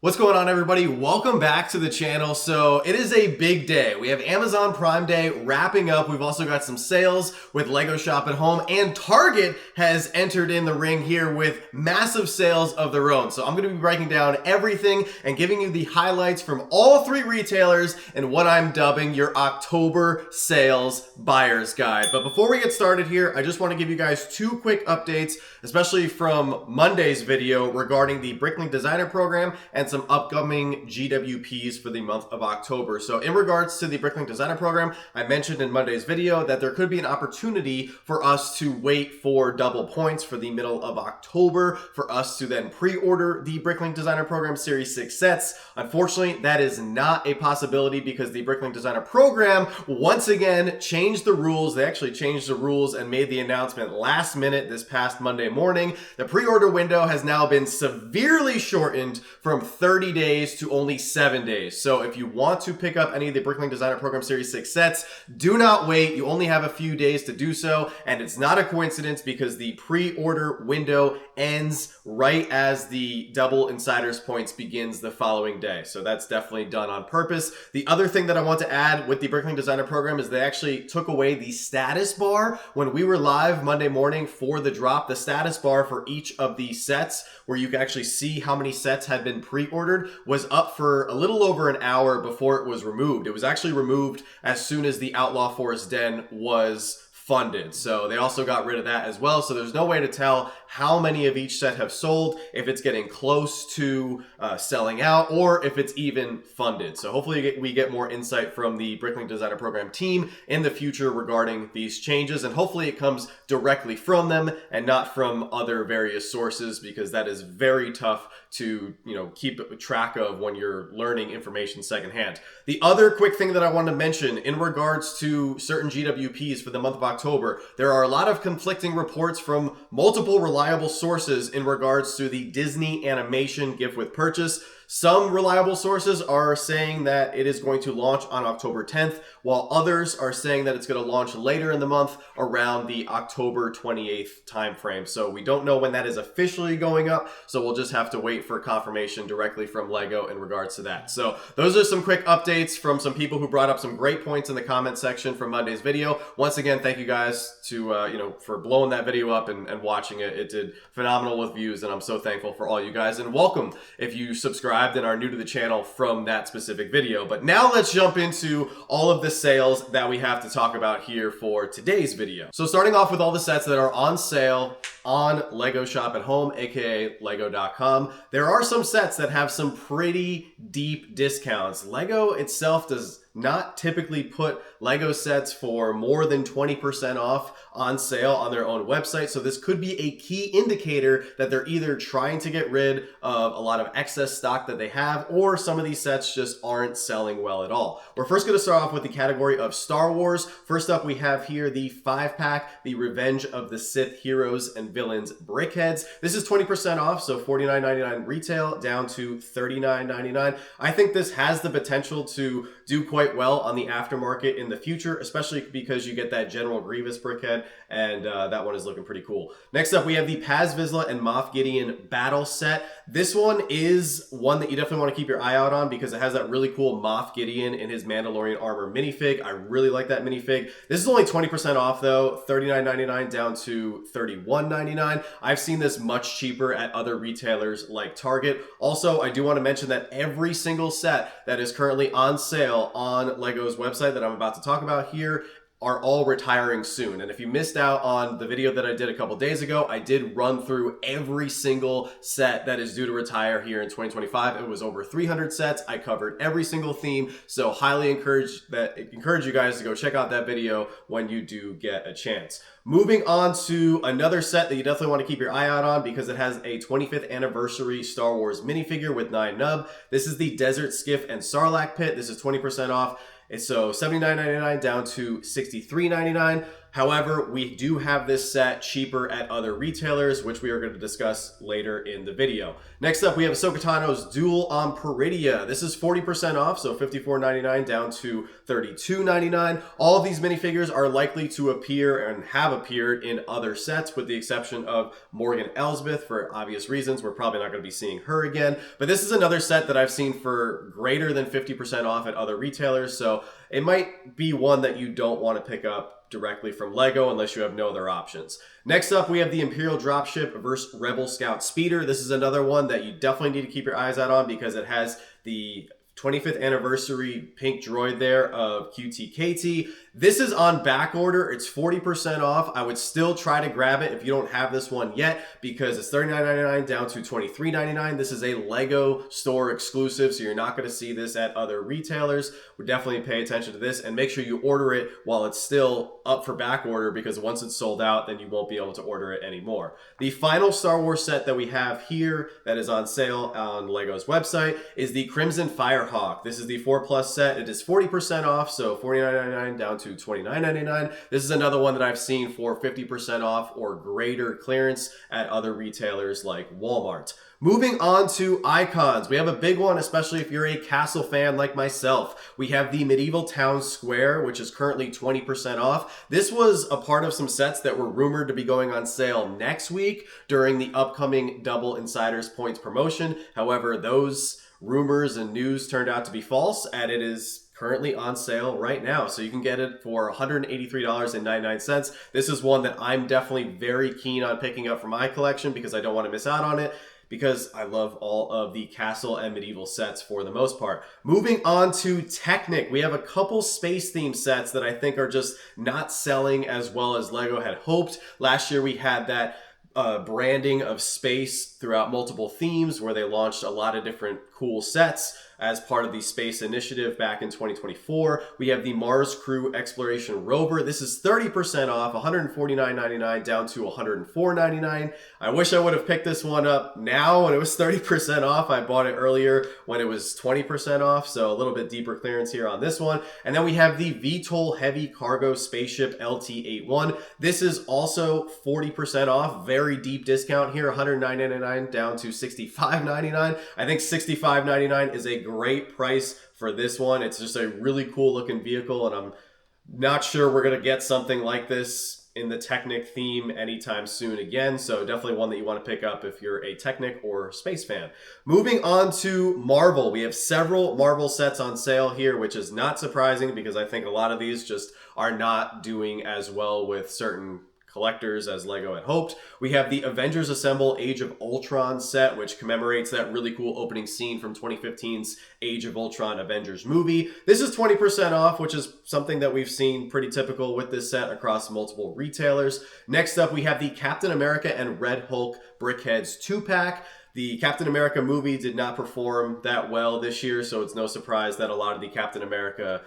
What's going on, everybody? Welcome back to the channel. So it is a big day. We have Amazon Prime Day wrapping up. We've also got some sales with Lego Shop at Home, and Target has entered in the ring here with massive sales of their own. So I'm going to be breaking down everything and giving you the highlights from all three retailers and what I'm dubbing your October sales buyer's guide. But before we get started here, I just want to give you guys two quick updates, especially from Monday's video regarding the Bricklink Designer Program and some upcoming GWPs for the month of October. So in regards to the Bricklink Designer Program, I mentioned in Monday's video that there could be an opportunity for us to wait for double points for the middle of October for us to then pre-order the Bricklink Designer Program Series 6 sets. Unfortunately, that is not a possibility because the Bricklink Designer Program once again changed the rules. They actually changed the rules and made the announcement last minute this past Monday morning. The pre-order window has now been severely shortened from 30 days to only 7 days. So if you want to pick up any of the Bricklink Designer Program Series 6 sets, do not wait. You only have a few days to do so, and it's not a coincidence because the pre-order window ends right as the double insiders points begins the following day. So that's definitely done on purpose. The other thing that I want to add with the Bricklink Designer Program is they actually took away the status bar. When we were live Monday morning for the drop, the status bar for each of the sets, where you can actually see how many sets had been pre-ordered, was up for a little over an hour before it was removed. It was actually removed as soon as the Outlaw Forest Den was funded. So they also got rid of that as well. So there's no way to tell how many of each set have sold, if it's getting close to selling out, or if it's even funded. So hopefully we get more insight from the Bricklink Designer Program team in the future regarding these changes, and hopefully it comes directly from them and not from other various sources, because that is very tough to keep track of when you're learning information secondhand. The other quick thing that I want to mention in regards to certain GWPs for the month of October, there are a lot of conflicting reports from multiple reliable sources in regards to the Disney animation gift with purchase. Some reliable sources are saying that it is going to launch on October 10th, while others are saying that it's going to launch later in the month around the October 28th timeframe. So we don't know when that is officially going up, so we'll just have to wait for confirmation directly from Lego in regards to that. So those are some quick updates from some people who brought up some great points in the comment section from Monday's video. Once again, thank you guys for blowing that video up and watching it. It did phenomenal with views, and I'm so thankful for all you guys. And welcome if you subscribed and are new to the channel from that specific video. But now let's jump into all of the sales that we have to talk about here for today's video. So starting off with all the sets that are on sale on Lego Shop at Home, aka lego.com. There are some sets that have some pretty deep discounts. Lego itself does not typically put Lego sets for more than 20% off on sale on their own website. So this could be a key indicator that they're either trying to get rid of a lot of excess stock that they have, or some of these sets just aren't selling well at all. We're first going to start off with the category of Star Wars. First up, we have here the 5-pack, the Revenge of the Sith Heroes and Villains Brickheads. This is 20% off, so $49.99 retail down to $39.99. I think this has the potential to do quite well on the aftermarket in the future, especially because you get that General Grievous brickhead, and that one is looking pretty cool. Next up, we have the Paz Vizsla and Moff Gideon battle set. This one is one that you definitely want to keep your eye out on because it has that really cool Moff Gideon in his Mandalorian armor minifig. I really like that minifig. This is only 20% off though, $39.99 down to $31.99. I've seen this much cheaper at other retailers like Target. Also, I do want to mention that every single set that is currently on sale on Lego's website that I'm about to talk about here are all retiring soon. And if you missed out on the video that I did a couple days ago, I did run through every single set that is due to retire here in 2025. It was over 300 sets. I covered every single theme. So highly encourage you guys to go check out that video when you do get a chance. Moving on to another set that you definitely want to keep your eye out on because it has a 25th anniversary Star Wars minifigure with 9 nub. This is the Desert Skiff and Sarlacc pit. This is 20% off. So $79.99 down to $63.99. However, we do have this set cheaper at other retailers, which we are going to discuss later in the video. Next up, we have Ahsoka Tano's Duel on Peridia. This is 40% off, so $54.99 down to $32.99. All of these minifigures are likely to appear and have appeared in other sets, with the exception of Morgan Elsbeth. For obvious reasons, we're probably not going to be seeing her again. But this is another set that I've seen for greater than 50% off at other retailers, so it might be one that you don't want to pick up directly from Lego unless you have no other options. Next up, we have the Imperial Dropship versus Rebel Scout Speeder. This is another one that you definitely need to keep your eyes out on because it has the 25th anniversary pink droid there of QTKT. This is on back order. It's 40% off. I would still try to grab it if you don't have this one yet because it's $39.99 down to $23.99. This is a Lego store exclusive, so you're not going to see this at other retailers. Would definitely pay attention to this and make sure you order it while it's still up for back order because once it's sold out, then you won't be able to order it anymore. The final Star Wars set that we have here that is on sale on Lego's website is the Crimson Firehawk. This is the 4+ set. It is 40% off, so $49.99 down to $29.99. This is another one that I've seen for 50% off or greater clearance at other retailers like Walmart. Moving on to icons. We have a big one, especially if you're a castle fan like myself. We have the Medieval Town Square, which is currently 20% off. This was a part of some sets that were rumored to be going on sale next week during the upcoming Double Insiders Points promotion. However, those rumors and news turned out to be false, and it is currently on sale right now. So you can get it for $183.99. This is one that I'm definitely very keen on picking up for my collection because I don't want to miss out on it, because I love all of the castle and medieval sets for the most part. Moving on to Technic, we have a couple space theme sets that I think are just not selling as well as Lego had hoped. Last year we had that branding of space throughout multiple themes where they launched a lot of different cool sets as part of the Space Initiative back in 2024. We have the Mars Crew Exploration Rover. This is 30% off, $149.99 down to $104.99. I wish I would have picked this one up now when it was 30% off. I bought it earlier when it was 20% off, so a little bit deeper clearance here on this one. And then we have the VTOL Heavy Cargo Spaceship LT-81. This is also 40% off, very deep discount here, $109.99 down to $65.99. I think $65.99 is a great price for this one. It's just a really cool looking vehicle, and I'm not sure we're gonna get something like this in the Technic theme anytime soon again, so definitely one that you want to pick up if you're a Technic or space fan. Moving on to Marvel, we have several Marvel sets on sale here, which is not surprising because I think a lot of these just are not doing as well with certain collectors as Lego had hoped. We have the Avengers Assemble Age of Ultron set, which commemorates that really cool opening scene from 2015's Age of Ultron Avengers movie. This is 20% off, which is something that we've seen pretty typical with this set across multiple retailers. Next up, we have the Captain America and Red Hulk Brickheads 2-pack. The Captain America movie did not perform that well this year, so it's no surprise that a lot of the Captain America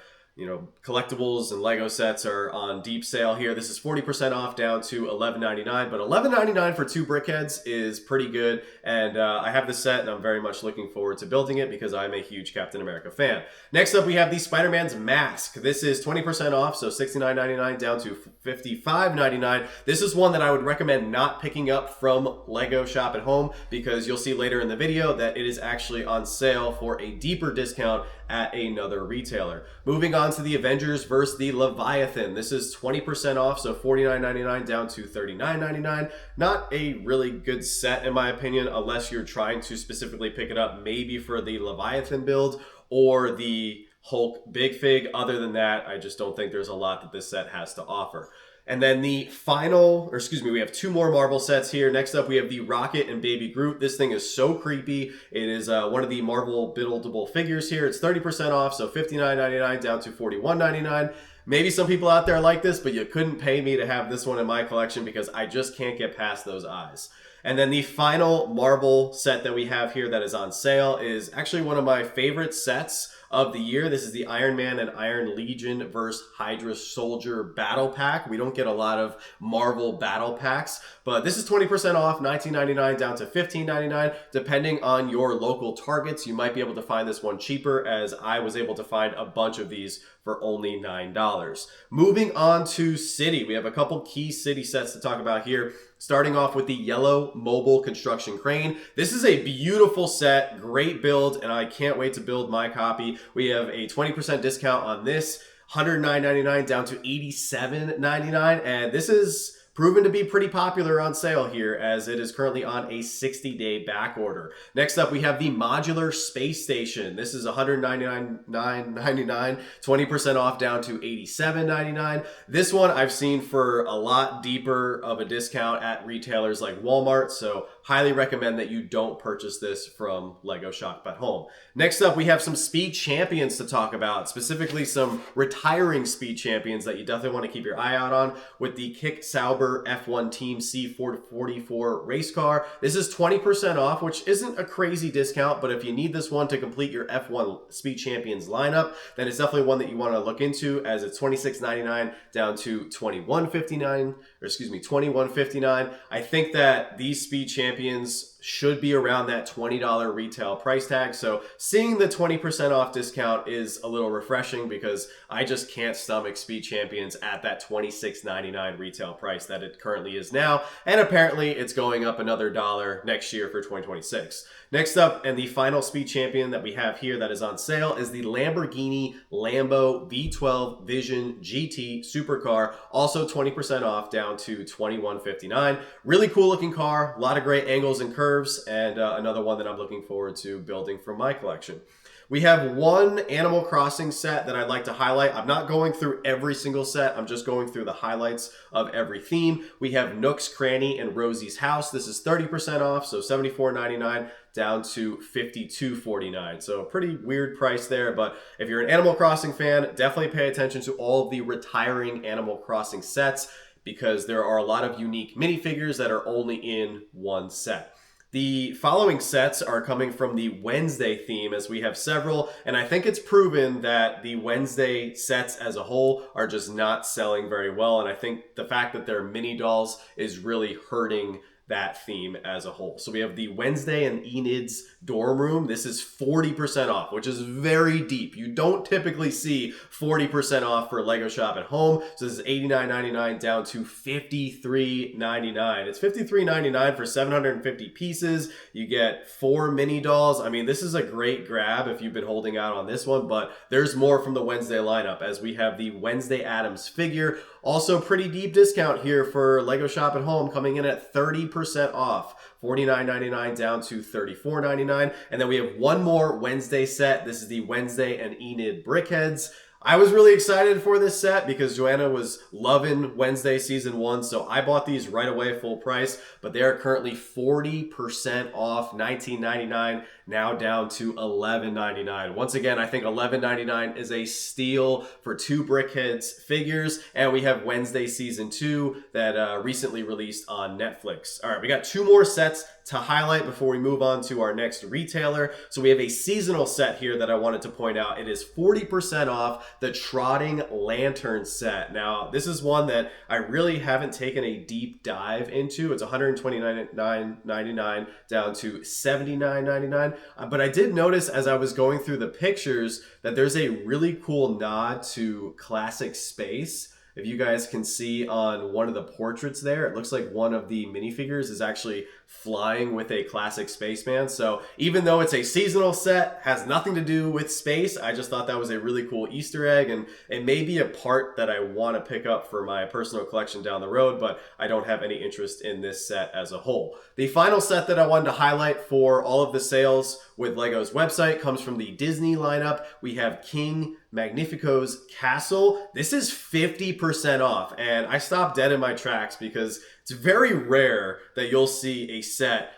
collectibles and Lego sets are on deep sale here. This is 40% off down to $11.99, but $11.99 for 2 brickheads is pretty good, and I have this set and I'm very much looking forward to building it because I'm a huge Captain America fan. Next up, we have the Spider-Man's Mask. This is 20% off, so $69.99 down to $55.99. This is one that I would recommend not picking up from Lego Shop at Home because you'll see later in the video that it is actually on sale for a deeper discount at another retailer. Moving on to the Avengers versus the Leviathan. This is 20% off, so $49.99 down to $39.99. Not a really good set in my opinion, unless you're trying to specifically pick it up maybe for the Leviathan build or the Hulk Big Fig. Other than that, I just don't think there's a lot that this set has to offer. And then we have 2 more Marvel sets here. Next up, we have the Rocket and Baby Groot. This thing is so creepy. It is one of the Marvel buildable figures here. It's 30% off, so $59.99 down to $41.99. Maybe some people out there like this, but you couldn't pay me to have this one in my collection because I just can't get past those eyes. And then the final Marvel set that we have here that is on sale is actually one of my favorite sets of the year. This is the Iron Man and Iron Legion versus Hydra Soldier battle pack. We don't get a lot of Marvel battle packs, but this is 20% off, $19.99 down to $15.99. Depending on your local Targets, you might be able to find this one cheaper, as I was able to find a bunch of these for only $9. Moving on to City, we have a couple key City sets to talk about here. Starting off with the yellow mobile construction crane. This is a beautiful set, great build, and I can't wait to build my copy. We have a 20% discount on this, $109.99 down to $87.99, and this is proven to be pretty popular on sale here, as it is currently on a 60-day back order. Next up, we have the modular space station. This is $199.99, 20% off down to $87.99. This one I've seen for a lot deeper of a discount at retailers like Walmart, so highly recommend that you don't purchase this from Lego Shop at Home. Next up, we have some speed champions to talk about, specifically some retiring speed champions that you definitely want to keep your eye out on, with the Kick Sauber F1 Team C444 race car. This is 20% off, which isn't a crazy discount, but if you need this one to complete your F1 Speed Champions lineup, then it's definitely one that you want to look into, as it's $26.99 down to $21.59. I think that these Speed Champions should be around that $20 retail price tag. So seeing the 20% off discount is a little refreshing, because I just can't stomach Speed Champions at that $26.99 retail price that it currently is now. And apparently it's going up another dollar next year for 2026. Next up, and the final Speed Champion that we have here that is on sale, is the Lamborghini Lambo V12 Vision GT Supercar, also 20% off down to $21.59. Really cool looking car, a lot of great angles and curves, and another one that I'm looking forward to building from my collection. We have one Animal Crossing set that I'd like to highlight. I'm not going through every single set. I'm just going through the highlights of every theme. We have Nook's Cranny and Rosie's House. This is 30% off, so $74.99 down to $52.49. So a pretty weird price there, but if you're an Animal Crossing fan, definitely pay attention to all of the retiring Animal Crossing sets, because there are a lot of unique minifigures that are only in one set. The following sets are coming from the Wednesday theme, as we have several, and I think it's proven that the Wednesday sets as a whole are just not selling very well, and I think the fact that they're mini dolls is really hurting that theme as a whole. So we have the Wednesday and Enid's dorm room. This is 40% off, which is very deep. You don't typically see 40% off for Lego Shop at Home. So this is $89.99 down to $53.99. It's $53.99 for 750 pieces. You get 4 mini dolls. I mean, this is a great grab if you've been holding out on this one, but there's more from the Wednesday lineup, as we have the Wednesday Addams figure. Also pretty deep discount here for Lego Shop at Home, coming in at 30% off, $49.99 down to $34.99. And then we have one more Wednesday set. This is the Wednesday and Enid Brickheads. I was really excited for this set because Joanna was loving Wednesday Season 1, so I bought these right away full price, but they are currently 40% off, $19.99, now down to $11.99. Once again, I think $11.99 is a steal for 2 Brickheads figures, and we have Wednesday Season 2 that recently released on Netflix. All right, we got 2 more sets to highlight before we move on to our next retailer. So we have a seasonal set here that I wanted to point out. It is 40% off, the Trotting Lantern set. Now, this is one that I really haven't taken a deep dive into. It's $129.99 down to $79.99. But I did notice as I was going through the pictures that there's a really cool nod to classic space. If you guys can see on one of the portraits there, it looks like one of the minifigures is actually flying with a classic spaceman. So even though it's a seasonal set, has nothing to do with space, I just thought that was a really cool Easter egg, and it may be a part that I want to pick up for my personal collection down the road, but I don't have any interest in this set as a whole. The final set that I wanted to highlight for all of the sales with Lego's website comes from the Disney lineup. We have King Magnifico's Castle. This is 50% off, and I stopped dead in my tracks because it's very rare that you'll see a set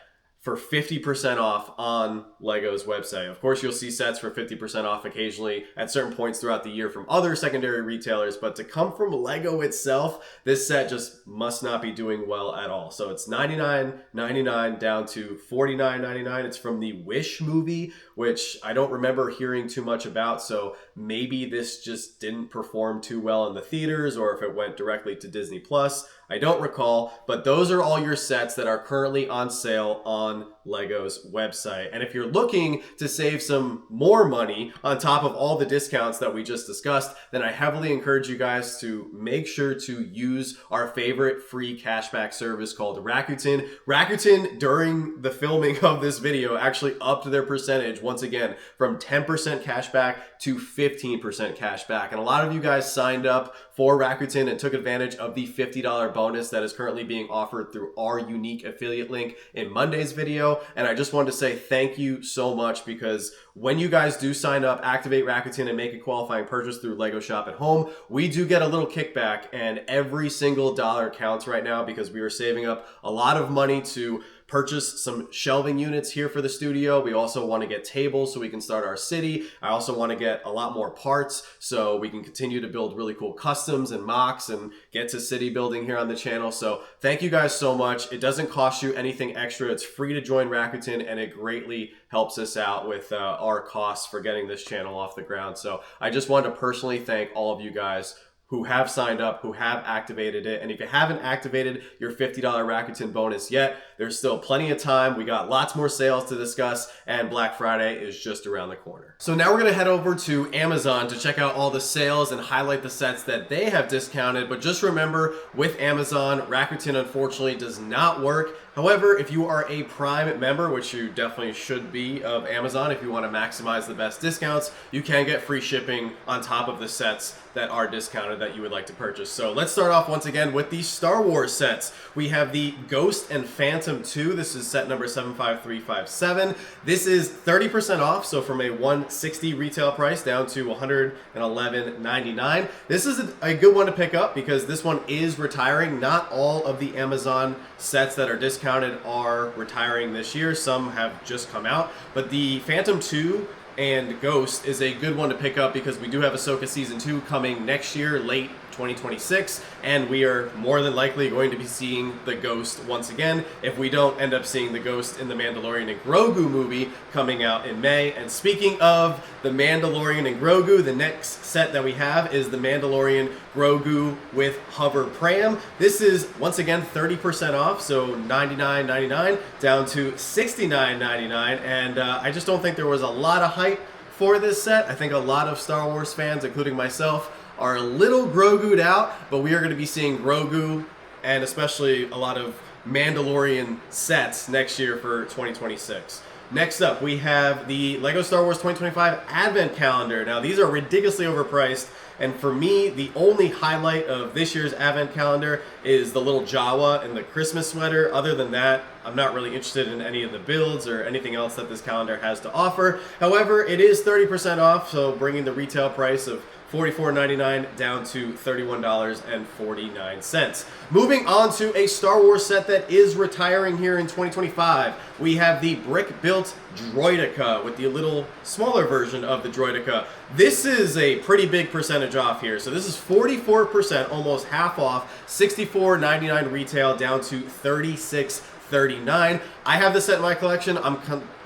for 50% off on Lego's website. Of course, you'll see sets for 50% off occasionally at certain points throughout the year from other secondary retailers, but to come from Lego itself, this set just must not be doing well at all. So it's $99.99 down to $49.99. It's from the Wish movie, which I don't remember hearing too much about, so maybe this just didn't perform too well in the theaters, or if it went directly to Disney Plus. I don't recall, but those are all your sets that are currently on sale on Lego's website. And if you're looking to save some more money on top of all the discounts that we just discussed, then I heavily encourage you guys to make sure to use our favorite free cashback service called Rakuten. Rakuten, during the filming of this video, actually upped their percentage once again from 10% cashback to 15% cashback. And a lot of you guys signed up for Rakuten and took advantage of the $50 bonus that is currently being offered through our unique affiliate link in Monday's video. And I just wanted to say thank you so much, because when you guys do sign up, activate Rakuten, and make a qualifying purchase through Lego Shop at Home, we do get a little kickback, and every single dollar counts right now because we are saving up a lot of money to purchase some shelving units here for the studio. We also want to get tables so we can start our city. I also want to get a lot more parts so we can continue to build really cool customs and mocks and get to city building here on the channel. So thank you guys so much. It doesn't cost you anything extra. It's free to join Rakuten, and it greatly helps us out with our costs for getting this channel off the ground. So I just wanted to personally thank all of you guys who have signed up, who have activated it. And if you haven't activated your $50 Rakuten bonus yet, there's still plenty of time. We got lots more sales to discuss, and Black Friday is just around the corner. So now we're gonna head over to Amazon to check out all the sales and highlight the sets that they have discounted. But just remember, with Amazon, Rakuten unfortunately does not work. However, if you are a Prime member, which you definitely should be of Amazon, if you want to maximize the best discounts, you can get free shipping on top of the sets that are discounted that you would like to purchase. So let's start off once again with the Star Wars sets. We have the Ghost and Phantom 2. This is set number 75357. This is 30% off, so from a $160 retail price down to $111.99. This is a good one to pick up because this one is retiring. Not all of the Amazon sets that are discounted are retiring this year. Some have just come out, but the Phantom 2 and Ghost is a good one to pick up because we do have Ahsoka Season 2 coming next year, late 2026, and we are more than likely going to be seeing the Ghost once again if we don't end up seeing the Ghost in the Mandalorian and Grogu movie coming out in May. And speaking of the Mandalorian and Grogu, the next set that we have is the Mandalorian Grogu with Hover Pram. This is once again 30% off, so $99.99 down to $69.99, and I just don't think there was a lot of hype for this set. I think a lot of Star Wars fans, including myself, are a little Grogu'd out, but we are going to be seeing Grogu and especially a lot of Mandalorian sets next year for 2026. Next up, we have the LEGO Star Wars 2025 Advent Calendar. Now, these are ridiculously overpriced, and for me, the only highlight of this year's Advent Calendar is the little Jawa and the Christmas sweater. Other than that, I'm not really interested in any of the builds or anything else that this calendar has to offer. However, it is 30% off, so bringing the retail price of $44.99 down to $31.49. Moving on to a Star Wars set that is retiring here in 2025. We have the brick-built Droideka with the little smaller version of the Droideka. This is a pretty big percentage off here. So this is 44%, almost half off, $64.99 retail down to $36.39. I have this set in my collection. I'm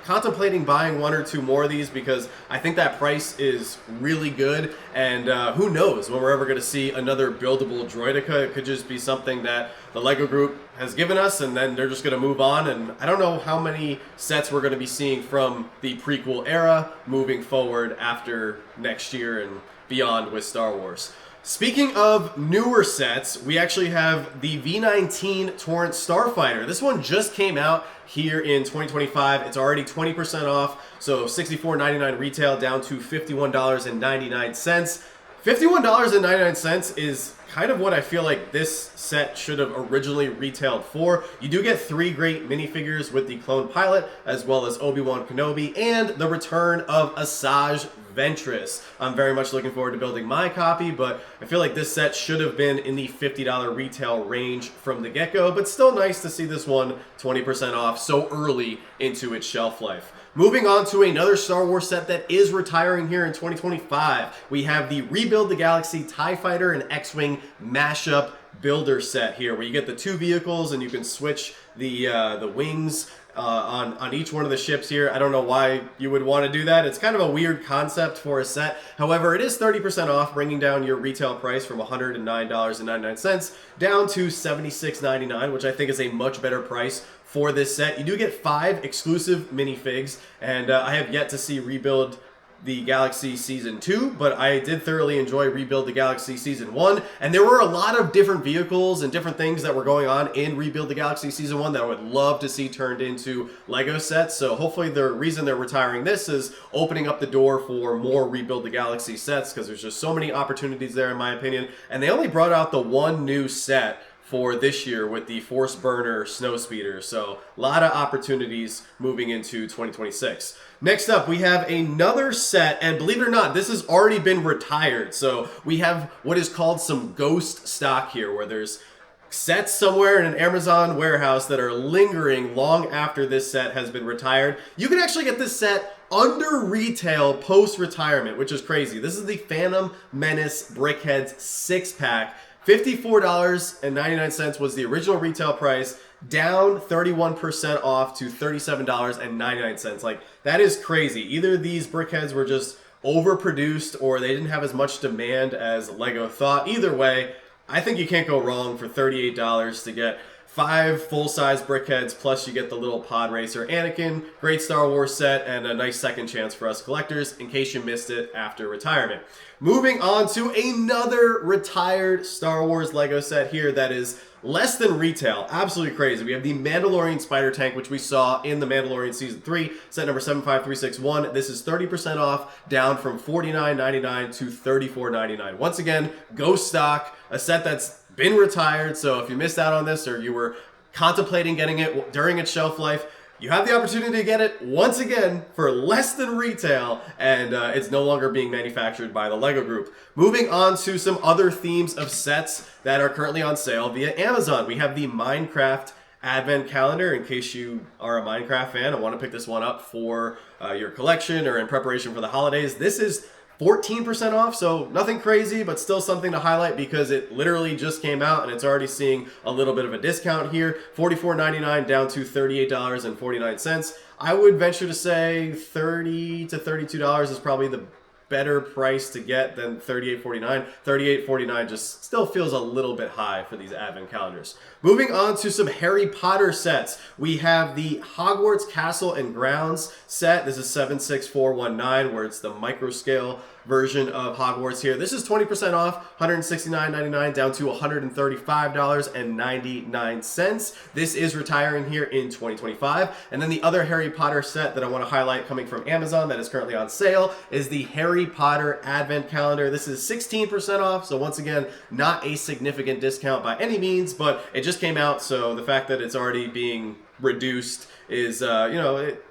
contemplating buying one or two more of these because I think that price is really good, and who knows when we're ever going to see another buildable Droideka. It could just be something that the LEGO group has given us and then they're just going to move on, and I don't know how many sets we're going to be seeing from the prequel era moving forward after next year and beyond with Star Wars. Speaking of newer sets, we actually have the V19 Torrent Starfighter. This one just came out here in 2025. It's already 20% off, so $64.99 retail down to $51.99. $51.99 is kind of what I feel like this set should have originally retailed for. You do get 3 great minifigures with the clone pilot, as well as Obi-Wan Kenobi, and the return of Asajj Ventress. I'm very much looking forward to building my copy, but I feel like this set should have been in the $50 retail range from the get-go, but still nice to see this one 20% off so early into its shelf life. Moving on to another Star Wars set that is retiring here in 2025. We have the Rebuild the Galaxy TIE Fighter and X-Wing mashup builder set here, where you get the two vehicles and you can switch the wings on each one of the ships here. I don't know why you would want to do that. It's kind of a weird concept for a set. However, it is 30% off, bringing down your retail price from $109.99 down to $76.99, which I think is a much better price for this set. You do get 5 exclusive minifigs, and I have yet to see Rebuild the Galaxy Season 2, but I did thoroughly enjoy Rebuild the Galaxy Season 1, and there were a lot of different vehicles and different things that were going on in Rebuild the Galaxy Season 1 that I would love to see turned into Lego sets, so hopefully the reason they're retiring this is opening up the door for more Rebuild the Galaxy sets, because there's just so many opportunities there in my opinion, and they only brought out the one new set for this year with the Force Burner Snowspeeder. So a lot of opportunities moving into 2026. Next up, we have another set, and believe it or not, this has already been retired. So we have what is called some ghost stock here, where there's sets somewhere in an Amazon warehouse that are lingering long after this set has been retired. You can actually get this set under retail post-retirement, which is crazy. This is the Phantom Menace Brickheads 6-pack. $54.99 was the original retail price, down 31% off to $37.99. Like, that is crazy. Either these brickheads were just overproduced or they didn't have as much demand as Lego thought. Either way, I think you can't go wrong for $38 to get 5 full-size brickheads, plus you get the little pod racer Anakin, great Star Wars set, and a nice second chance for us collectors in case you missed it after retirement. Moving on to another retired Star Wars Lego set here that is less than retail. Absolutely crazy. We have the Mandalorian Spider Tank, which we saw in The Mandalorian Season 3, set number 75361. This is 30% off, down from $49.99 to $34.99. Once again, ghost stock, a set that's been retired, so if you missed out on this or you were contemplating getting it during its shelf life, you have the opportunity to get it once again for less than retail, and it's no longer being manufactured by the Lego Group. Moving on to some other themes of sets that are currently on sale via Amazon. We have the Minecraft Advent Calendar, in case you are a Minecraft fan and want to pick this one up for your collection or in preparation for the holidays. This is 14% off, so nothing crazy, but still something to highlight because it literally just came out and it's already seeing a little bit of a discount here. $44.99 down to $38.49. I would venture to say $30 to $32 is probably the better price to get than $38.49. $38.49 just still feels a little bit high for these advent calendars. Moving on to some Harry Potter sets. We have the Hogwarts Castle and Grounds set. This is 76419, where it's the micro scale version of Hogwarts here. This is 20% off, $169.99 down to $135.99. This is retiring here in 2025. And then the other Harry Potter set that I want to highlight coming from Amazon that is currently on sale is the Harry Potter Advent Calendar. This is 16% off, so once again, not a significant discount by any means, but it just came out, so the fact that it's already being reduced is,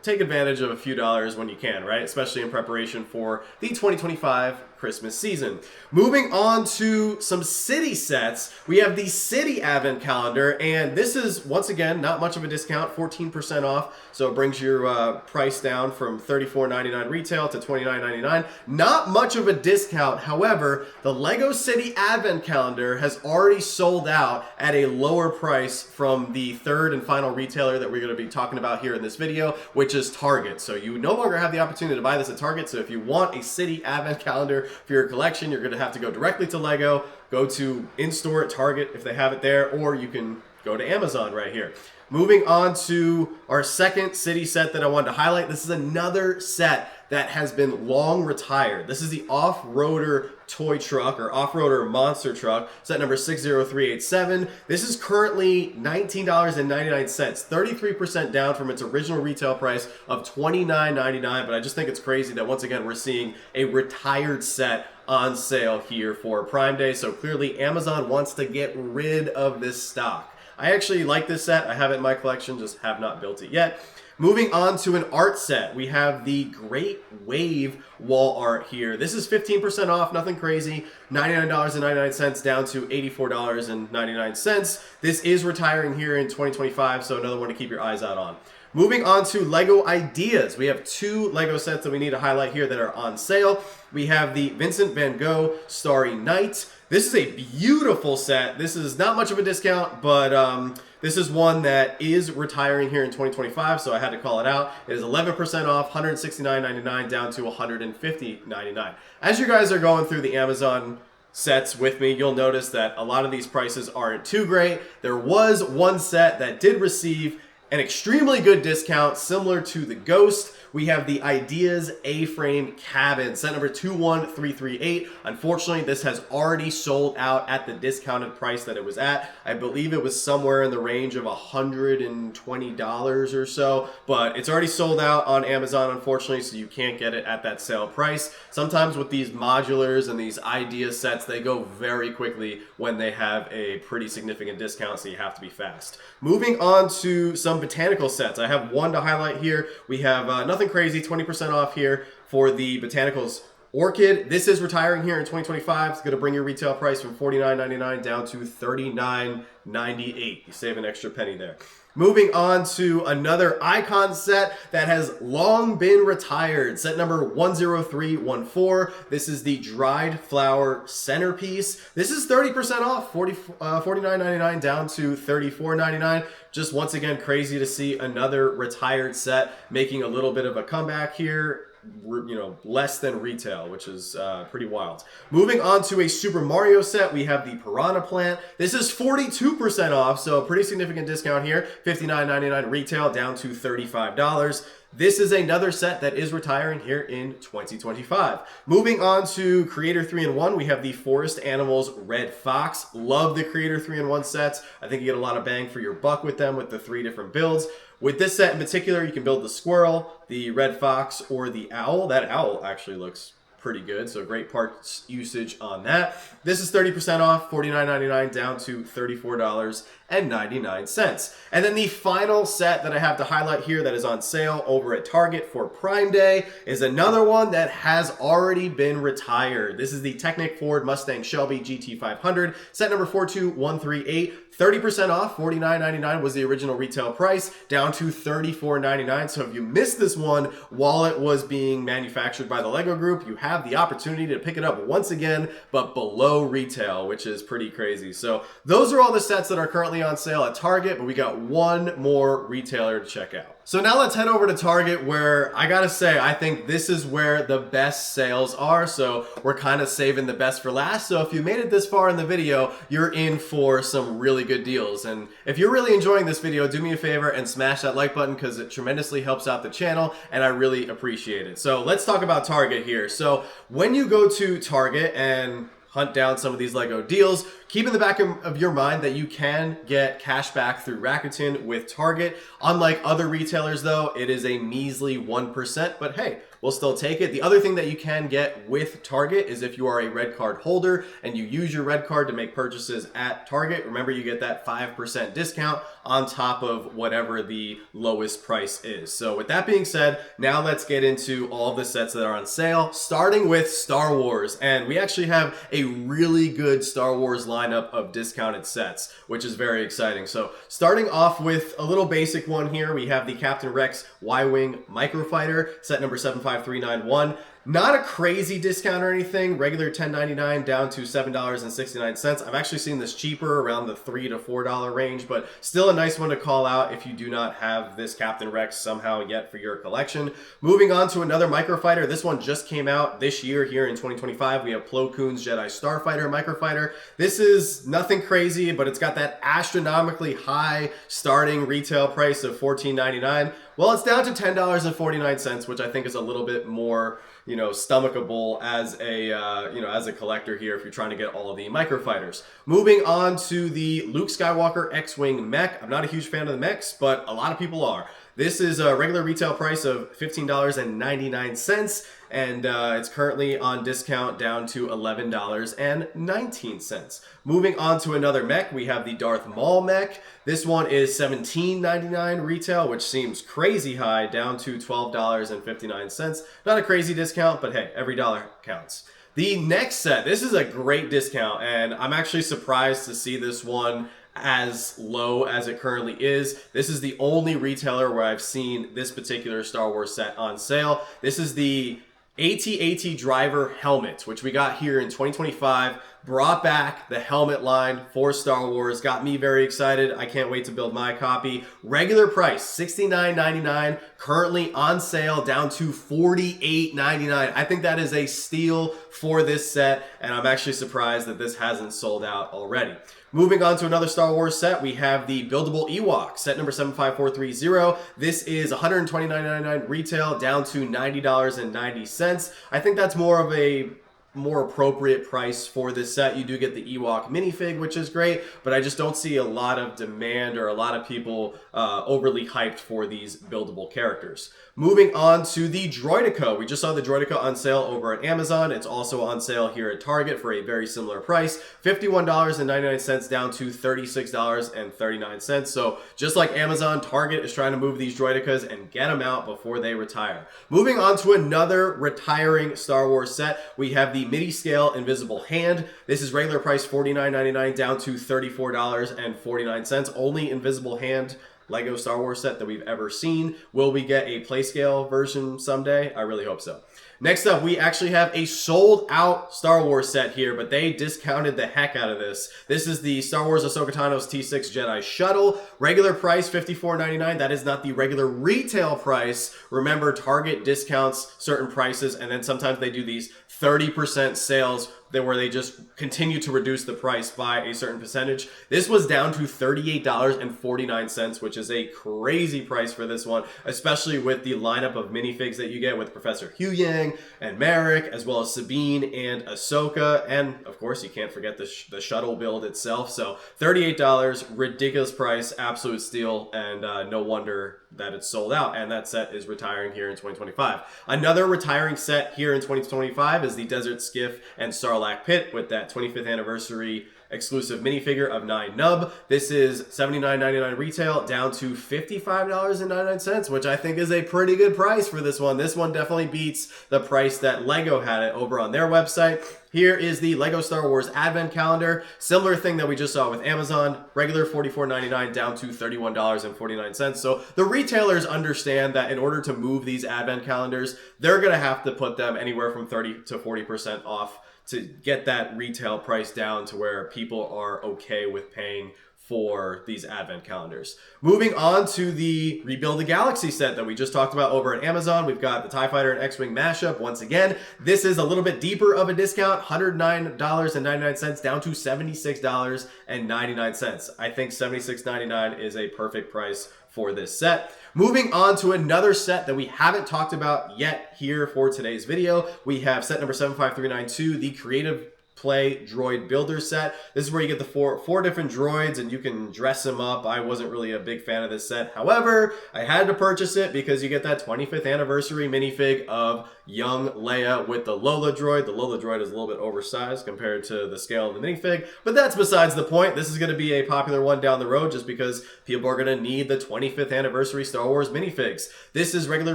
take advantage of a few dollars when you can, right? Especially in preparation for the 2025 Christmas season. Moving on to some city sets, we have the City Advent Calendar, and this is, once again, not much of a discount, 14% off, so it brings your price down from $34.99 retail to $29.99. Not much of a discount. However, the Lego City Advent Calendar has already sold out at a lower price from the third and final retailer that we're going to be talking about here in this video, which is Target. So you no longer have the opportunity to buy this at Target, so if you want a City Advent Calendar for your collection, you're going to have to go directly to Lego, go to in-store at Target if they have it there, or you can go to Amazon right here. Moving on to our second city set that I wanted to highlight. This is another set that has been long retired. This is the Off-Roader toy truck, or Off-Roader monster truck, set number 60387. This is currently $19.99, 33% down from its original retail price of $29.99, but I just think it's crazy that once again we're seeing a retired set on sale here for Prime Day, so clearly Amazon wants to get rid of this stock. I actually like this set. I have it in my collection, just have not built it yet. Moving on to an art set, we have the Great Wave wall art here. This is 15% off, nothing crazy, $99.99 down to $84.99. This is retiring here in 2025, so another one to keep your eyes out on. Moving on to Lego ideas. We have two Lego sets that we need to highlight here that are on sale. We have the Vincent van Gogh Starry Night. This is a beautiful set. This is not much of a discount, but this is one that is retiring here in 2025, so I had to call it out. It is 11% off, $169.99 down to $150.99. As you guys are going through the Amazon sets with me, you'll notice that a lot of these prices aren't too great. There was one set that did receive an extremely good discount similar to the Ghost. We have the Ideas A-Frame Cabin, set number 21338. Unfortunately, this has already sold out at the discounted price that it was at. I believe it was somewhere in the range of $120 or so, but it's already sold out on Amazon, unfortunately, so you can't get it at that sale price. Sometimes with these modulars and these idea sets, they go very quickly when they have a pretty significant discount, so you have to be fast. Moving on to some botanical sets. I have one to highlight here. We have nothing crazy, 20% off here for the Botanicals Orchid. This is retiring here in 2025. It's going to bring your retail price from $49.99 down to $39.98. You save an extra penny there. Moving on to another icon set that has long been retired. Set number 10314. This is the dried flower centerpiece. This is 30% off, $49.99 down to $34.99. Just once again, crazy to see another retired set making a little bit of a comeback here. You know, less than retail, which is pretty wild. Moving on to a Super Mario set, we have the Piranha Plant. This is 42% off, so a pretty significant discount here. $59.99 retail down to $35. This is another set that is retiring here in 2025. Moving on to Creator 3-in-1, we have the Forest Animals Red Fox. Love the Creator 3-in-1 sets. I think you get a lot of bang for your buck with them with the 3 different builds. With this set in particular, you can build the squirrel, the red fox, or the owl. That owl actually looks pretty good, so great parts usage on that. This is 30% off, $49.99 down to $34.99. And then the final set that I have to highlight here that is on sale over at Target for Prime Day is another one that has already been retired. This is the Technic Ford Mustang Shelby GT500, set number 42138. 30% off, $49.99 was the original retail price, down to $34.99. So if you missed this one while it was being manufactured by the Lego Group, you have the opportunity to pick it up once again, but below retail, which is pretty crazy. So those are all the sets that are currently on sale at Target, but we got one more retailer to check out. So now let's head over to Target, where I gotta say, I think this is where the best sales are. So we're kind of saving the best for last. So if you made it this far in the video, you're in for some really good deals. And if you're really enjoying this video, do me a favor and smash that like button because it tremendously helps out the channel and I really appreciate it. So let's talk about Target here. So when you go to Target and hunt down some of these Lego deals, keep in the back of your mind that you can get cash back through Rakuten with Target. Unlike other retailers though, it is a measly 1%, but hey, we'll still take it. The other thing that you can get with Target is if you are a red card holder and you use your red card to make purchases at Target, remember you get that 5% discount on top of whatever the lowest price is. So with that being said, now let's get into all the sets that are on sale, starting with Star Wars. And we actually have a really good Star Wars lineup of discounted sets, which is very exciting. So starting off with a little basic one here, we have the Captain Rex Y-Wing Microfighter, set number 75391. Not a crazy discount or anything, regular $10.99 down to $7.69. I've actually seen this cheaper, around the $3 to $4 range, but still a nice one to call out if you do not have this Captain Rex somehow yet for your collection. Moving on to another Microfighter. This one just came out this year here in 2025. We have Plo Koon's Jedi Starfighter Microfighter. This is nothing crazy, but it's got that astronomically high starting retail price of $14.99. Well, it's down to $10.49, which I think is a little bit more, stomachable as a, as a collector here if you're trying to get all of the Microfighters. Moving on to the Luke Skywalker X-Wing mech. I'm not a huge fan of the mechs, but a lot of people are. This is a regular retail price of $15.99, and it's currently on discount down to $11.19. Moving on to another mech, we have the Darth Maul mech. This one is $17.99 retail, which seems crazy high, down to $12.59. Not a crazy discount, but hey, every dollar counts. The next set, this is a great discount, and I'm actually surprised to see this one as low as it currently is. This is the only retailer where I've seen this particular Star Wars set on sale. This is the AT-AT Driver helmet, which we got here in 2025. Brought back the helmet line for Star Wars. Got me very excited. I can't wait to build my copy. Regular price, $69.99. Currently on sale down to $48.99. I think that is a steal for this set, and I'm actually surprised that this hasn't sold out already. Moving on to another Star Wars set, we have the Buildable Ewok, set number 75430. This is $129.99 retail, down to $90.90. I think that's more of a more appropriate price for this set. You do get the Ewok minifig, which is great, but I just don't see a lot of demand or a lot of people overly hyped for these buildable characters. Moving on to the Droideka. We just saw the Droideka on sale over at Amazon. It's also on sale here at Target for a very similar price, $51.99 down to $36.39. So just like Amazon, Target is trying to move these Droidekas and get them out before they retire. Moving on to another retiring Star Wars set, we have the MIDI scale invisible hand. This is regular price $49.99 down to $34.49. Only invisible hand Lego Star Wars set that we've ever seen. Will we get a PlayScale version someday? I really hope so. Next up, we actually have a sold out Star Wars set here, but they discounted the heck out of this. This is the Star Wars Ahsoka Tano's T6 Jedi Shuttle. Regular price $54.99. That is not the regular retail price. Remember, Target discounts certain prices, and then sometimes they do these 30% sales where they just continue to reduce the price by a certain percentage. This was down to $38.49, which is a crazy price for this one, especially with the lineup of minifigs that you get with Professor Huyang and Merrick, as well as Sabine and Ahsoka, and of course you can't forget the shuttle build itself. So $38, ridiculous price, absolute steal, and no wonder that it's sold out, and that set is retiring here in 2025. Another retiring set here in 2025 is the Desert Skiff and Sarlacc Pit with that 25th anniversary exclusive minifigure of 9 Nub. This is $79.99 retail down to $55.99, which I think is a pretty good price for this one. This one definitely beats the price that Lego had it over on their website. Here is the Lego Star Wars Advent Calendar. Similar thing that we just saw with Amazon. Regular $44.99 down to $31.49. So the retailers understand that in order to move these Advent calendars, they're going to have to put them anywhere from 30 to 40% off to get that retail price down to where people are okay with paying for these Advent calendars. Moving on to the Rebuild the Galaxy set that we just talked about over at Amazon. We've got the TIE Fighter and X-Wing mashup once again. This is a little bit deeper of a discount, $109.99 down to $76.99. I think $76.99 is a perfect price for this set. Moving on to another set that we haven't talked about yet here for today's video. We have set number 75392, the Creative Play Droid Builder set. This is where you get the four different droids and you can dress them up. I wasn't really a big fan of this set. However, I had to purchase it because you get that 25th anniversary minifig of young Leia with the Lola droid. The Lola droid is a little bit oversized compared to the scale of the minifig, but that's besides the point. This is going to be a popular one down the road just because people are going to need the 25th anniversary Star Wars minifigs. This is regular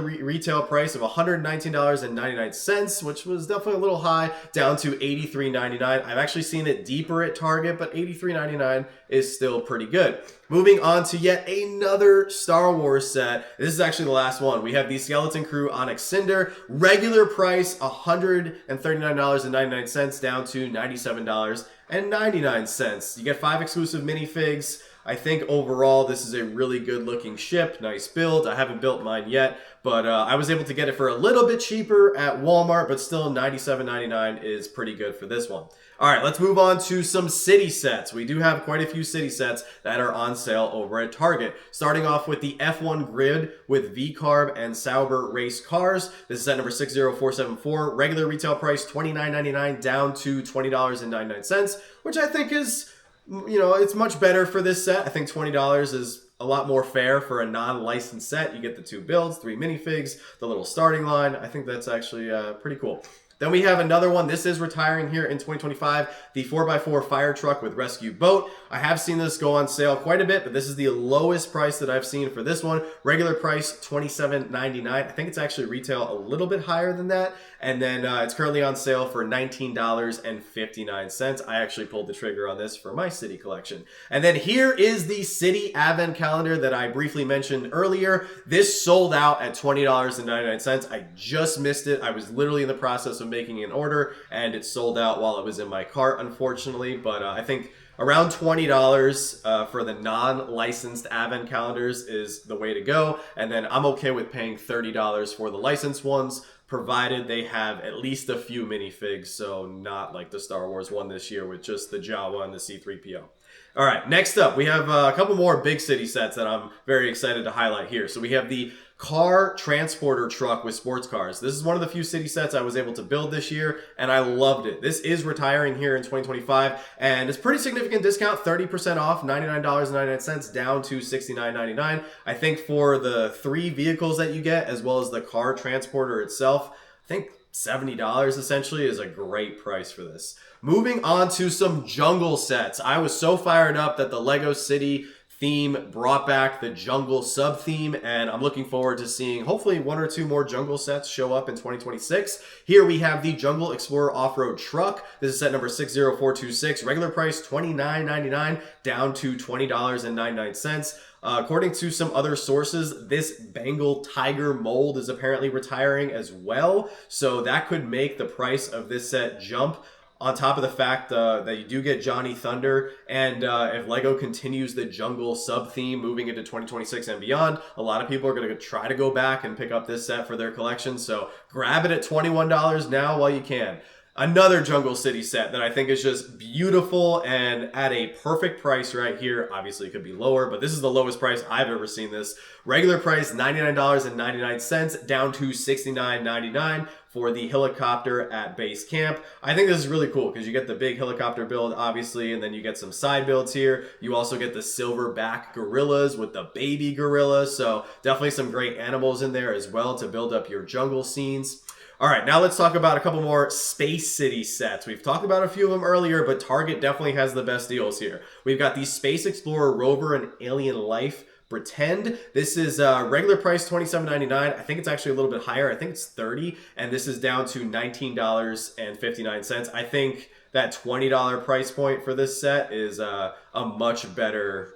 retail price of $119.99, which was definitely a little high, down to $83.99. I've actually seen it deeper at Target, but $83.99 is still pretty good. Moving on to yet another Star Wars set. This is actually the last one. We have the Skeleton Crew Onyx Cinder. Regular price $139.99 down to $97.99. You get 5 exclusive minifigs. I think overall this is a really good looking ship. Nice build. I haven't built mine yet, but I was able to get it for a little bit cheaper at Walmart, but still $97.99 is pretty good for this one. All right, let's move on to some city sets. We do have quite a few city sets that are on sale over at Target. Starting off with the F1 grid with V-Carb and Sauber race cars. This is set number 60474. Regular retail price $29.99 down to $20.99, which I think is, you know, it's much better for this set. I think $20 is a lot more fair for a non-licensed set. You get the 2 builds, 3 minifigs, the little starting line. I think that's actually pretty cool. Then we have another one. This is retiring here in 2025, the 4x4 fire truck with rescue boat. I have seen this go on sale quite a bit, but this is the lowest price that I've seen for this one. Regular price, $27.99. I think it's actually retail a little bit higher than that. And then it's currently on sale for $19.59. I actually pulled the trigger on this for my city collection. And then here is the city advent calendar that I briefly mentioned earlier. This sold out at $20.99. I just missed it. I was literally in the process of making an order and it sold out while it was in my cart, unfortunately. But I think around $20 for the non-licensed advent calendars is the way to go. And then I'm okay with paying $30 for the licensed ones, provided they have at least a few minifigs, so not like the Star Wars one this year with just the Jawa and the C-3PO. All right, next up, we have a couple more big city sets that I'm very excited to highlight here. So we have the car transporter truck with sports cars. This is one of the few city sets I was able to build this year, and I loved it. This is retiring here in 2025, and it's pretty significant discount, 30% off, $99.99 down to $69.99. I think for the 3 vehicles that you get, as well as the car transporter itself, I think $70 essentially is a great price for this. Moving on to some jungle sets. I was so fired up that the Lego City theme brought back the jungle sub theme, and I'm looking forward to seeing hopefully 1 or 2 more jungle sets show up in 2026. Here we have the Jungle Explorer Off-Road Truck. This is set number 60426. Regular price $29.99 down to $20.99. According to some other sources, this Bengal tiger mold is apparently retiring as well, so that could make the price of this set jump. On top of the fact that you do get Johnny Thunder, and if LEGO continues the jungle sub-theme moving into 2026 and beyond, a lot of people are going to try to go back and pick up this set for their collection, so grab it at $21 now while you can. Another Jungle City set that I think is just beautiful and at a perfect price right here. Obviously, it could be lower, but this is the lowest price I've ever seen this. Regular price, $99.99 down to $69.99 for the helicopter at base camp. I think this is really cool because you get the big helicopter build, obviously, and then you get some side builds here. You also get the silverback gorillas with the baby gorilla, so definitely some great animals in there as well to build up your jungle scenes. All right, now let's talk about a couple more Space City sets. We've talked about a few of them earlier, but Target definitely has the best deals here. We've got the Space Explorer Rover and Alien Life Pretend. This is regular price $27.99. I think it's actually a little bit higher. I think it's $30, and this is down to $19.59. I think that $20 price point for this set is a much better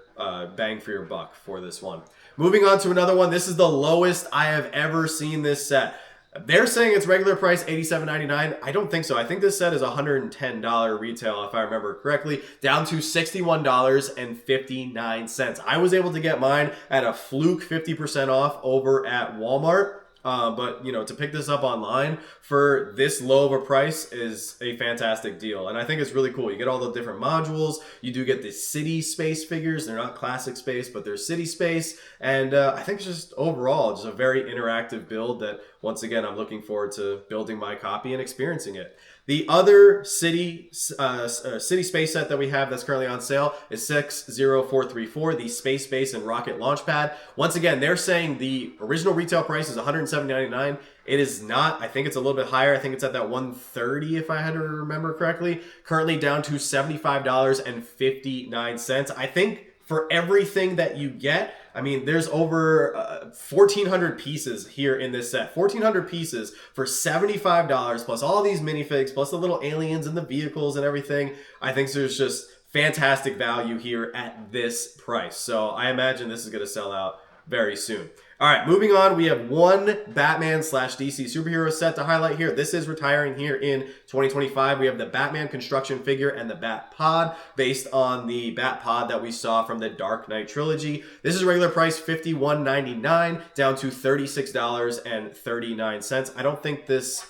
bang for your buck for this one. Moving on to another one. This is the lowest I have ever seen this set. They're saying it's regular price $87.99. I don't think so. I think this set is $110 retail, if I remember correctly, down to $61.59. I was able to get mine at a fluke 50% off over at Walmart. But, you know, to pick this up online for this low of a price is a fantastic deal. And I think it's really cool. You get all the different modules. You do get the city space figures. They're not classic space, but they're city space. And I think it's just overall just a very interactive build that, once again, I'm looking forward to building my copy and experiencing it. The other city space set that we have that's currently on sale is 60434, the Space Base and Rocket Launch Pad. Once again, they're saying the original retail price is $170.99. It is not. I think it's a little bit higher. I think it's at that $130 if I had to remember correctly. Currently down to $75.59. I think for everything that you get, I mean, there's over 1,400 pieces here in this set. 1,400 pieces for $75, plus all these minifigs, plus the little aliens and the vehicles and everything. I think there's just fantastic value here at this price. So I imagine this is going to sell out very soon. All right, moving on, we have one Batman/DC superhero set to highlight here. This is retiring here in 2025. We have the Batman construction figure and the Bat Pod, based on the Bat Pod that we saw from the Dark Knight trilogy. This is regular price $51.99 down to $36.39. I don't think this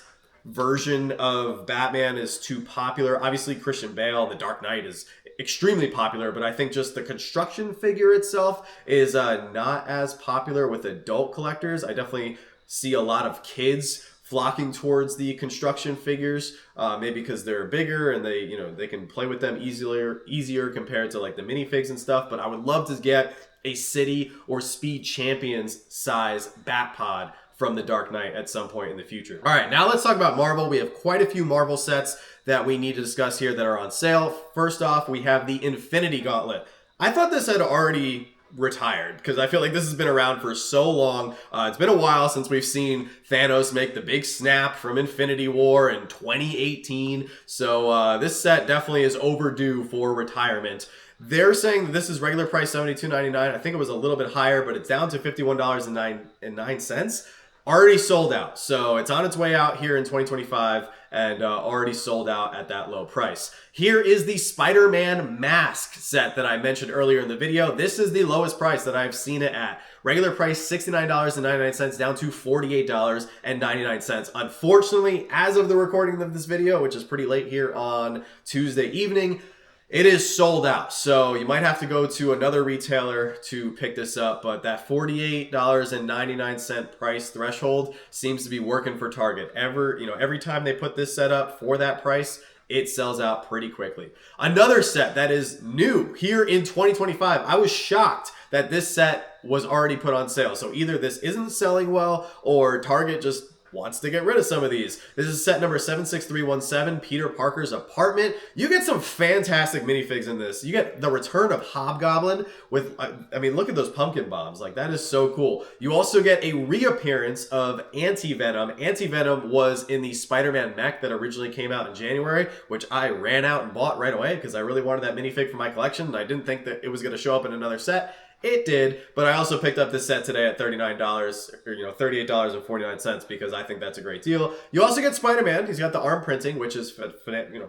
version of Batman is too popular. Obviously, Christian Bale and the Dark Knight is extremely popular, but I think just the construction figure itself is not as popular with adult collectors. I definitely see a lot of kids flocking towards the construction figures, maybe because they're bigger and they can play with them easier compared to like the minifigs and stuff. But I would love to get a City or Speed Champions size Bat Pod from the Dark Knight at some point in the future. All right, now let's talk about Marvel. We have quite a few Marvel sets that we need to discuss here that are on sale. First off, we have the Infinity Gauntlet. I thought this had already retired because I feel like this has been around for so long. It's been a while since we've seen Thanos make the big snap from Infinity War in 2018. So this set definitely is overdue for retirement. They're saying that this is regular price $72.99. I think it was a little bit higher, but it's down to $51.09. Already sold out. So it's on its way out here in 2025 and already sold out at that low price. Here is the Spider-Man mask set that I mentioned earlier in the video. This is the lowest price that I've seen it at. Regular price $69.99 down to $48.99. Unfortunately, as of the recording of this video, which is pretty late here on Tuesday evening, it is sold out, so you might have to go to another retailer to pick this up, but that $48.99 price threshold seems to be working for Target. Every time they put this set up for that price, it sells out pretty quickly. Another set that is new here in 2025, I was shocked that this set was already put on sale. So either this isn't selling well or Target just wants to get rid of some of these. This is set number 76317, Peter Parker's Apartment. You get some fantastic minifigs in this. You get the return of Hobgoblin with, I mean, look at those pumpkin bombs. Like, that is so cool. You also get a reappearance of Anti-Venom. Anti-Venom was in the Spider-Man mech that originally came out in January, which I ran out and bought right away because I really wanted that minifig for my collection, and I didn't think that it was going to show up in another set. It did, but I also picked up this set today at $39 or $38.49 because I think that's a great deal. You also get Spider-Man. He's got the arm printing, which is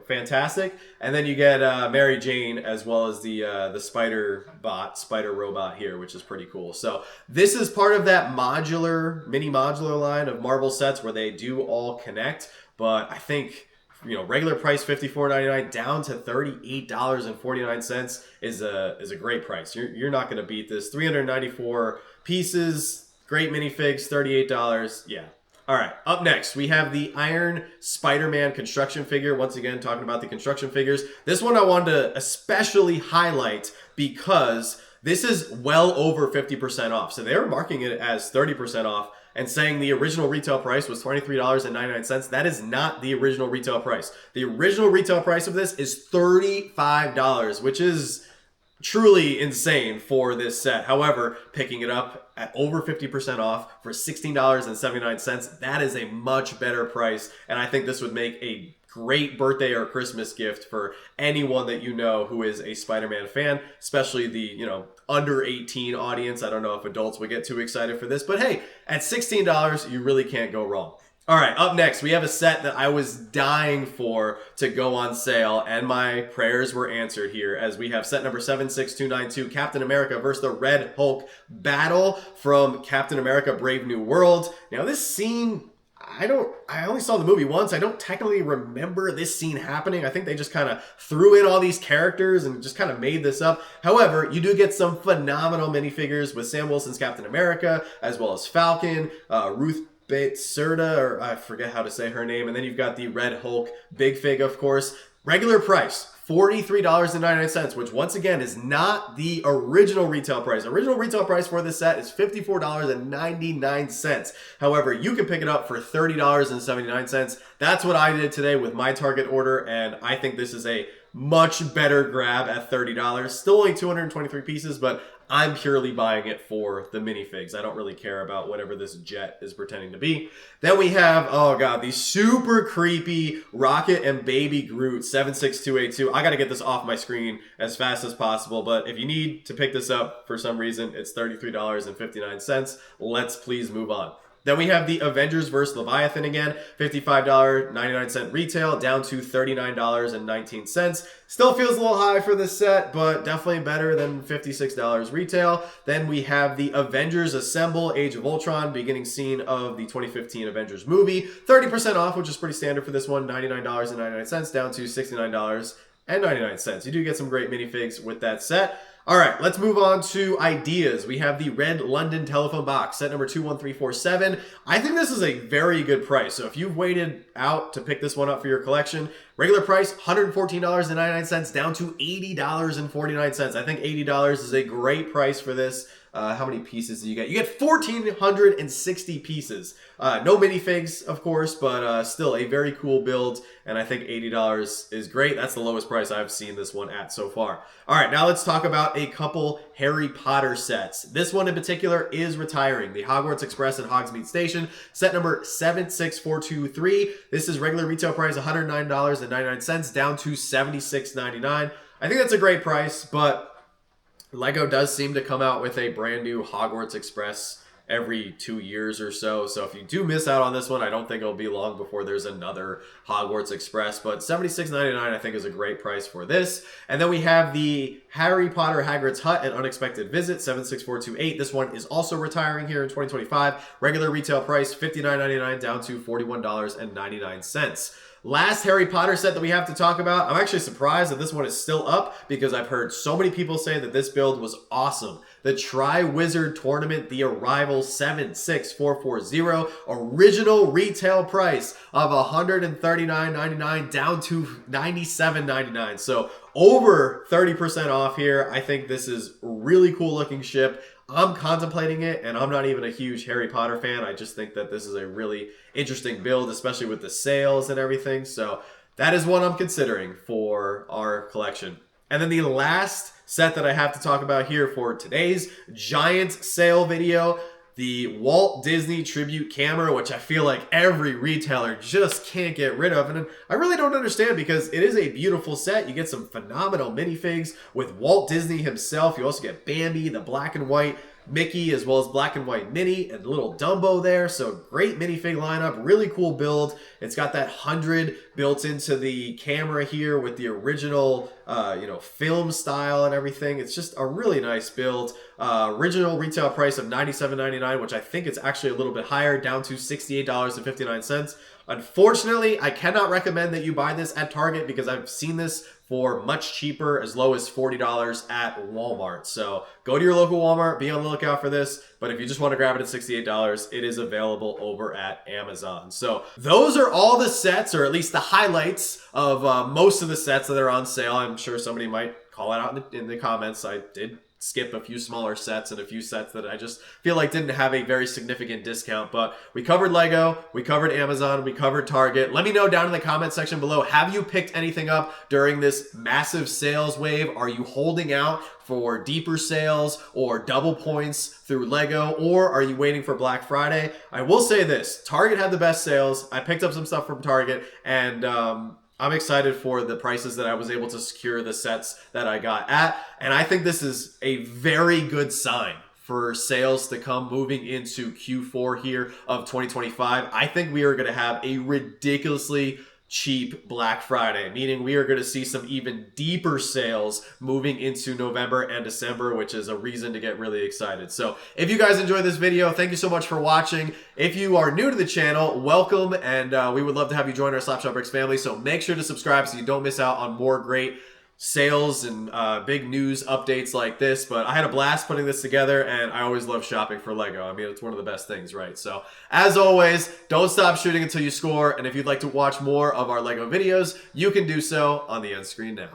fantastic, and then you get Mary Jane as well as the spider robot here, which is pretty cool. So this is part of that mini modular line of Marvel sets where they do all connect, but I think regular price $54.99 down to $38.49 is a great price. You're not going to beat this. 394 pieces, great minifigs, $38. Yeah. All right, up next, we have the Iron Spider-Man construction figure. Once again, talking about the construction figures. This one I wanted to especially highlight because this is well over 50% off. So they were marking it as 30% off and saying the original retail price was $23.99. That is not the original retail price. The original retail price of this is $35, which is truly insane for this set. However, picking it up at over 50% off for $16.79, that is a much better price. And I think this would make a great birthday or Christmas gift for anyone that you know who is a Spider-Man fan, especially the, under 18 audience. I don't know if adults would get too excited for this, but hey, at $16, you really can't go wrong. All right, up next, we have a set that I was dying for to go on sale, and my prayers were answered here as we have set number 76292, Captain America versus the Red Hulk battle from Captain America Brave New World. Now, this scene, I only saw the movie once. I don't technically remember this scene happening. I think they just kind of threw in all these characters and just kind of made this up. However, you do get some phenomenal minifigures with Sam Wilson's Captain America, as well as Falcon, Ruth Bates-Serta, or I forget how to say her name. And then you've got the Red Hulk Big Fig, of course. Regular price, $43.99, which once again is not the original retail price. Original retail price for this set is $54.99. However, you can pick it up for $30.79. That's what I did today with my Target order, and I think this is a much better grab at $30. Still only 223 pieces, but I'm purely buying it for the minifigs. I don't really care about whatever this jet is pretending to be. Then we have, oh god, these super creepy Rocket and Baby Groot 76282. I gotta get this off my screen as fast as possible, but if you need to pick this up for some reason, it's $33.59. Let's please move on. Then we have the Avengers vs. Leviathan again, $55.99 retail, down to $39.19. Still feels a little high for this set, but definitely better than $56 retail. Then we have the Avengers Assemble Age of Ultron, beginning scene of the 2015 Avengers movie. 30% off, which is pretty standard for this one, $99.99, down to $69. and 99 cents. You do get some great minifigs with that set. All right, let's move on to ideas. We have the red London telephone box, set number 21347. I think this is a very good price. So if you've waited out to pick this one up for your collection, regular price, $114.99 down to $80.49. I think $80 is a great price for this. How many pieces do you get? You get 1,460 pieces. No minifigs, of course, but still a very cool build, and I think $80 is great. That's the lowest price I've seen this one at so far. All right, now let's talk about a couple Harry Potter sets. This one in particular is retiring. The Hogwarts Express and Hogsmeade Station, set number 76423. This is regular retail price $109.99 down to $76.99. I think that's a great price, but Lego does seem to come out with a brand new Hogwarts Express every 2 years or so. So if you do miss out on this one, I don't think it'll be long before there's another Hogwarts Express. But $76.99 I think is a great price for this. And then we have the Harry Potter Hagrid's Hut and Unexpected Visit, 76428. This one is also retiring here in 2025. Regular retail price $59.99 down to $41.99. Last Harry Potter set that we have to talk about. I'm actually surprised that this one is still up because I've heard so many people say that this build was awesome. The Tri-Wizard Tournament, The Arrival 76440, original retail price of $139.99 down to $97.99. So over 30% off here. I think this is a really cool looking ship. I'm contemplating it, and I'm not even a huge Harry Potter fan. I just think that this is a really interesting build, especially with the sales and everything. So that is one I'm considering for our collection. And then the last set that I have to talk about here for today's giant sale video, the Walt Disney Tribute Camera, which I feel like every retailer just can't get rid of. And I really don't understand because it is a beautiful set. You get some phenomenal minifigs with Walt Disney himself. You also get Bambi, the black and white Mickey, as well as black and white Minnie and little Dumbo there. So great minifig lineup, really cool build. It's got that 100 built into the camera here with the original, film style and everything. It's just a really nice build. Original retail price of $97.99, which I think it's actually a little bit higher, down to $68.59. Unfortunately, I cannot recommend that you buy this at Target because I've seen this for much cheaper, as low as $40 at Walmart. So go to your local Walmart, be on the lookout for this. But if you just want to grab it at $68, it is available over at Amazon. So those are all the sets, or at least the highlights of most of the sets that are on sale. I'm sure somebody might call it out in the comments. I did skip a few smaller sets and a few sets that I just feel like didn't have a very significant discount. But we covered Lego, we covered Amazon, we covered Target. Let me know down in the comment section below, have you picked anything up during this massive sales wave? Are you holding out for deeper sales or double points through Lego, or are you waiting for Black Friday? I will say this, Target had the best sales. I picked up some stuff from Target, and I'm excited for the prices that I was able to secure the sets that I got at. And I think this is a very good sign for sales to come moving into Q4 here of 2025. I think we are going to have a ridiculously cheap Black Friday, meaning we are going to see some even deeper sales moving into November and December, which is a reason to get really excited. So if you guys enjoyed this video, thank you so much for watching. If you are new to the channel, welcome, and we would love to have you join our Slapshotbricks family. So make sure to subscribe so you don't miss out on more great sales and big news updates like this. But I had a blast putting this together, and I always love shopping for Lego. I mean, it's one of the best things, right? So as always, don't stop shooting until you score. And if you'd like to watch more of our Lego videos, you can do so on the end screen now.